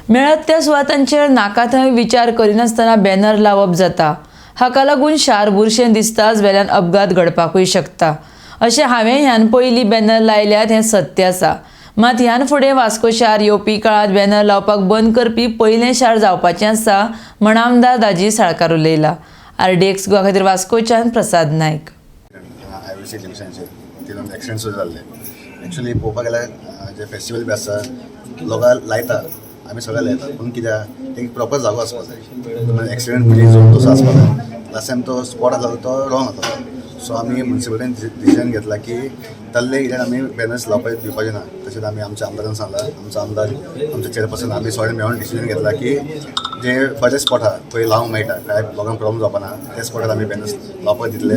मेळत त्या सुवातांचेर नाका थंय विचार करिनासतना बॅनर लावप जाता। हाका लागून शार बुरशें दिसताच वेल्यान अपघात घडपाकूय शकता। अशें हांवें ह्यान पयलीं बॅनर लायल्यात हें सत्य आसा। मात ह्यान फुडें वास्को शार येवपी काळात बॅनर लावपाक बंद करपी पयलें शार जावपाचें आसा म्हण आमदार दाजी साळकार उलयला। RDX गोवा खातीर वास्कोच्यान प्रसाद नायक। हायवेचे लिमिट्सांचेर तितून एक्सिडेंट सुद्दां जाल्ले। एक्चुअली पळोवपाक गेल्यार जे फेस्टिवल बी आसा लोकां लायता, आमी सगळे लायता, पूण कित्याक एक प्रॉपर जागो आसपाक जाय। एक्सिडेंट म्हणजे झोन तसो आसपाक जाय। लास्ट टायम तो स्पॉट आसलो तो रॉंग आसलो, सो आमी म्युनिसिपालिटीन डिसिजन घेतला की तल्ले एरियान आमी बॅनर्स लावपाक दिवपाचे ना। तशेंच आमी आमच्या आमदारान सांगला, आमचो आमदार आमचे चेअरपर्सन आमी सगळे मेळून डिसिजन घेतला की जे खरे स्पॉट आहा थंय लावंक मेळटा, काय लोकांक प्रॉब्लम जावपा ना, त्या स्पॉटार आमी बॅनर्स लावपाक दितले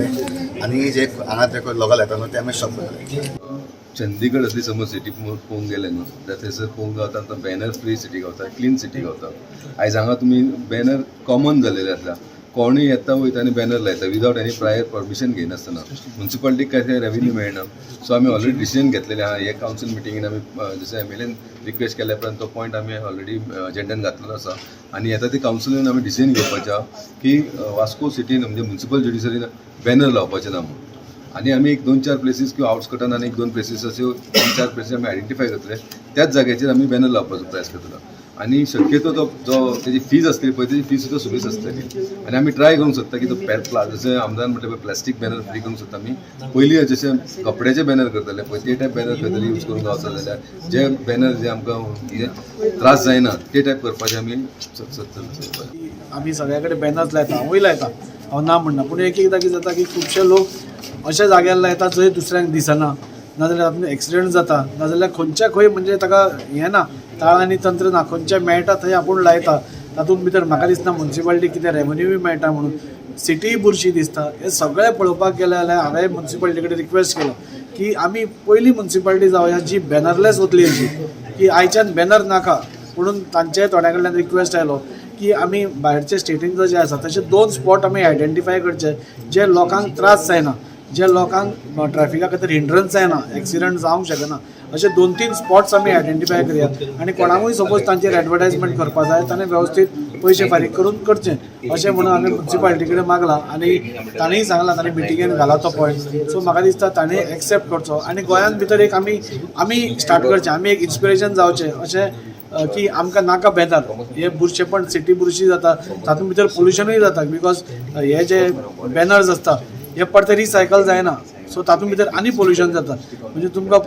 आनी जे हांगा ते लोकल येता न्हू ते आमी स्टॉप करतले। चंदीगड असली समज सिटी पळोवंक गेले न्हू जाल्यार थंयसर पळोवंक गावता तो बॅनर फ्री सिटी गावता, क्लीन सिटी गावता। आयज हांगा तुमी बॅनर कॉमन जालेले आसा, कोणूय येता वयता आनी बॅनर लायता विदावट एनी प्रायर परमिशन घेयनासतना। म्युनिसिपालिटीक काय ते रेव्हेन्यू मेळना, सो आमी ऑलरेडी डिसिजन घेतलेले आहा। हे कावन्सील मिटिंगेन आमी जशें MLAन रिक्वेस्ट केल्या उपरांत तो पॉयंट आमी ऑलरेडी एजेंडान घातलेलो आसा आनी येता ते कावन्सिलीन आमी डिसिजन घेवपाचें आहा की वास्को सिटीन म्हणजे म्युनिसिपल ज्युडिशरीन बॅनर लावपाचें ना म्हणून। आनी आमी एक 2-4 प्लेसीस किंवा आउटस्कटान आनी 1-2 प्लेसीस अश्यो 3-4 प्लेसीस आमी आयडेंटिफाय करतले, त्याच जाग्याचेर आमी बॅनर लावपाचो प्रयास करतलो। आनी शक्यतो तो जो तेजी फीज आसतली पळय तेजी फीज सुद्दां सुबेज आसतली आनी आमी ट्राय करूंक सोदता की तो जशें आमदारान म्हटलें पळय प्लास्टीक बॅनर फ्री करूंक सोदता आमी। पयलीं जशें कपड्याचे बॅनर करताले पळय ते टायप बॅनर खंय तरी यूज करूंक गावता जाल्यार जे बॅनर जे आमकां त्रास जायना ते टायप करपाचें आमी आमी सगळ्या कडेन बॅनर्स लायता, हांवूय लायता, हांव ना म्हणना, पूण एक एकदां कितें जाता की खुबशे लोक अशा जाग्यार लायता जंय दुसऱ्यांक दिसना, नाजाल्यार तातूंत एक्सिडेंट जाता, नाजाल्यार खंयच्या खंय म्हणजे ताका हें ना, ताळ आनी तंत्र ना, खंयचे मेळटा थंय आपूण लायता। तातूंत भितर म्हाका दिसना म्युनिसिपालिटीक कितें रेव्हेन्यूय मेळटा म्हणून, सिटी बुरशी दिसता। हे सगळें पळोवपाक गेले जाल्यार हांवें म्युनिसिपालिटी कडेन रिक्वेस्ट केलो की आमी पयली म्युनिसिपालिटी जावया जी बॅनरलेस वतली अशी, की आयच्यान बॅनर नाका। म्हणून तांचे थोड्या कडल्यान रिक्वेस्ट आयलो की आमी भायरचे स्टेटीन जे आसा तशे 2 स्पॉट आमी आयडेंटिफाय करचे जे लोकांक त्रास जायना, जे लोकांक ट्रॅफिका खातीर हिंड्रन्स जायना, एक्सिडेंट जावंक शकना, अशे 2-3 स्पॉट्स आमी आयडेंटिफाय करयात। आनी कोणाकूय सपोज तांचेर एडवर्टायजमेंट करपा जाय ताणें वेवस्थीत पयशे फारीक करून करचें अशें म्हणून हांवें म्युनिसिपालिटी कडेन मागलां आनी ताणेंय सांगलां, ताणें मिटिंगेन घाला तो पॉयंट। सो म्हाका दिसता ताणें एक्सेप्ट करचो आनी गोंयांत भितर एक आमी स्टार्ट करचें, आमी एक इन्स्पिरेशन जावचें अशें की आमकां नाका बॅनर। हे बुरशेपण सिटी बुरशी जाता, तातूंत भितर पोल्युशनूय जाता बिकॉज हे जे बॅनर्स आसता हे परते रिसायकल जायना, सो तातूंत भितर आनी पोल्युशन जाता। म्हणजे तुमकां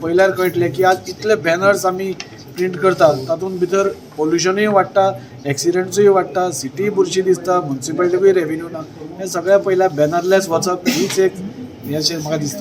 पयल्यार कळटलें की आज इतले बॅनर्स आमी प्रिंट करता, तातूंत भितर पोल्युशनूय वाडटा, एक्सिडेंट्सूय वाडटा, सिटी बुरशी दिसता, म्युनिसिपालिटीकूय रेव्हेन्यू ना। हें सगळें पयल्या बॅनरलेस वचप हीच एक हें अशें म्हाका दिसता।